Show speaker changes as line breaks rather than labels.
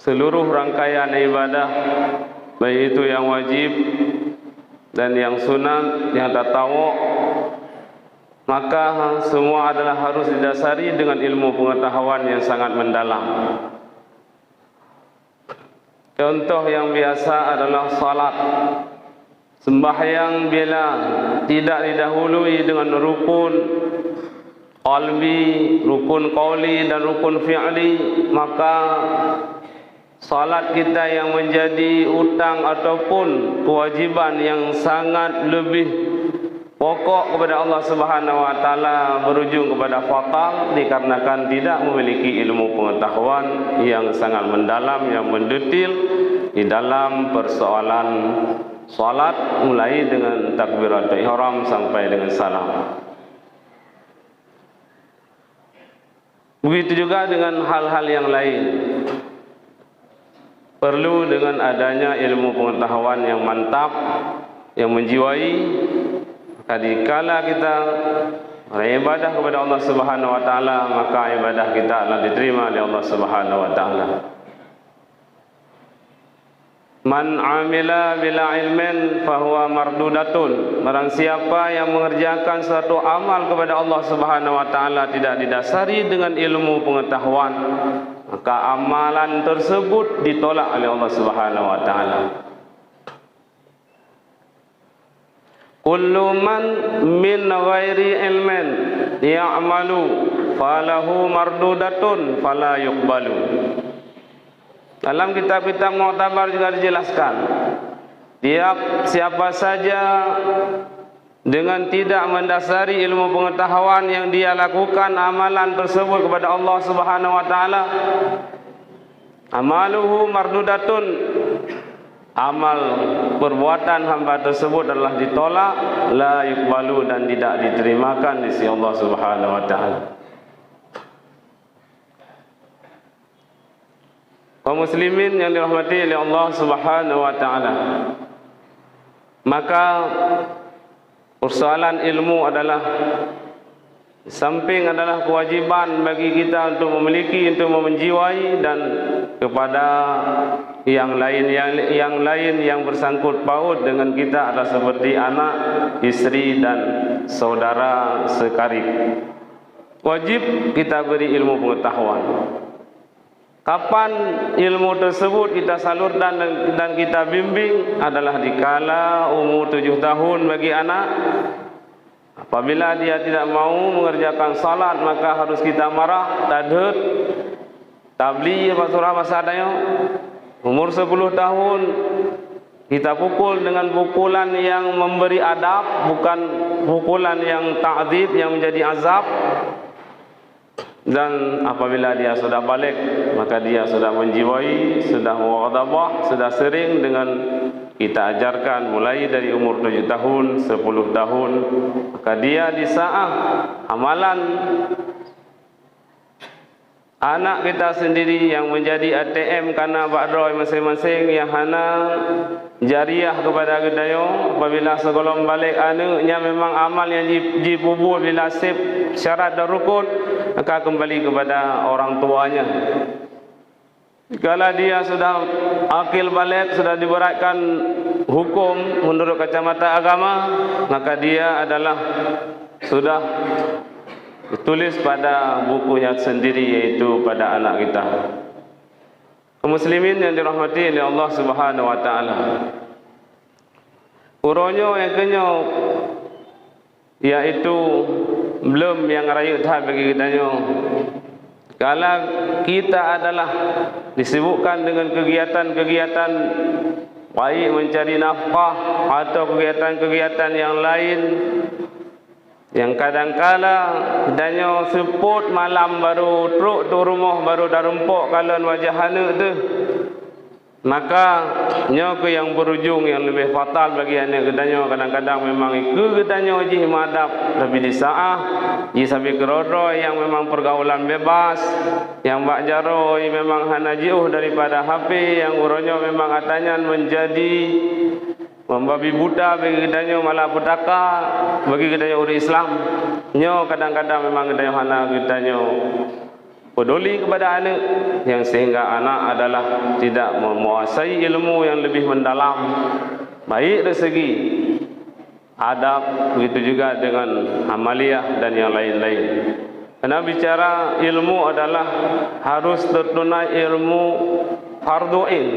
seluruh rangkaian ibadah, baik itu yang wajib dan yang sunat, yang tatawuk, maka semua adalah harus didasari dengan ilmu pengetahuan yang sangat mendalam. Contoh yang biasa adalah salat. Sembahyang bila tidak didahului dengan rukun qalbi, rukun qauli dan rukun fi'li, maka salat kita yang menjadi utang ataupun kewajiban yang sangat lebih pokok kepada Allah Subhanahu wa taala berujung kepada fatal dikarenakan tidak memiliki ilmu pengetahuan yang sangat mendalam, yang mendetil di dalam persoalan salat, mulai dengan takbiratul ihram sampai dengan salam. Begitu juga dengan hal-hal yang lain. Perlu dengan adanya ilmu pengetahuan yang mantap, yang menjiwai. Kadikala kita beribadah kepada Allah Subhanahu wa taala, maka ibadah kita akan diterima oleh Allah Subhanahu wa taala. Man amila bila ilmin fahuwa mardudatun. Barang siapa yang mengerjakan suatu amal kepada Allah Subhanahu wa taala tidak didasari dengan ilmu pengetahuan, maka amalan tersebut ditolak oleh Allah Subhanahu wa taala. Kullu man min ghairi ilmin ya'malu falahu mardudatun fala yuqbalu. Dalam kitab-kitab Mu'tabar juga dijelaskan, siapa saja dengan tidak mendasari ilmu pengetahuan yang dia lakukan amalan tersebut kepada Allah Subhanahu wa taala, amaluhu mardudatun, amal perbuatan hamba tersebut adalah ditolak, la yuqbalu, dan tidak diterimakan di sisi Allah Subhanahu wa taala. Kaum muslimin yang dirahmati oleh Allah Subhanahu wa taala, maka persoalan ilmu adalah samping adalah kewajiban bagi kita untuk memiliki, untuk menjiwai, dan kepada yang lain yang bersangkut paut dengan kita adalah seperti anak, istri dan saudara sekarib. Wajib kita beri ilmu pengetahuan. Kapan ilmu tersebut kita salurkan dan kita bimbing adalah dikala umur 7 tahun bagi anak. Apabila dia tidak mau mengerjakan salat, maka harus kita marah, tadhut, tabli apa surah masa adanya. Umur 10 tahun kita pukul dengan pukulan yang memberi adab, bukan pukulan yang ta'dzib yang menjadi azab. Dan apabila dia sudah balik, maka dia sudah menjiwai, sudah mughadabah, sudah sering dengan kita ajarkan mulai dari umur 7 tahun, 10 tahun, maka dia di saat amalan anak kita sendiri yang menjadi ATM karena bakdroi masing-masing yang hana jariah kepada gedayo. Apabila segolong balik anaknya memang amal yang dipubur bila sip syarat dan rukun, maka kembali kepada orang tuanya. Kalau dia sudah akil balik, sudah diberatkan hukum menurut kacamata agama, maka dia adalah sudah ditulis pada bukunya sendiri, yaitu pada anak kita. Muslimin yang dirahmati oleh Allah Subhanahu wa taala, uronyo yang kenyo yaitu belum yang rayu dah bagi kita. Kalau kita adalah disibukkan dengan kegiatan-kegiatan baik mencari nafkah atau kegiatan-kegiatan yang lain yang kadang-kala danyo seput malam baru truk tu rumah baru dah rempok kalon wajah anak tu, maka nyo ke yang berujung yang lebih fatal bagi anak kedanyo. Kadang-kadang memang ke kedanyo jih madap tapi di saah jih sampai kerodoi yang memang pergaulan bebas, yang bak jaroi memang hana jauh daripada HP, yang uronyo memang katanya menjadi membabi buta bagi kedanyo, malah petaka bagi kedanyo orang Islam. Nyo kadang-kadang memang kedanyo hana kedanyo peduli kepada anak, yang sehingga anak adalah tidak menguasai ilmu yang lebih mendalam, baik dari segi adab, begitu juga dengan amaliyah dan yang lain-lain. Karena bicara ilmu adalah harus tertunai ilmu fardu ain,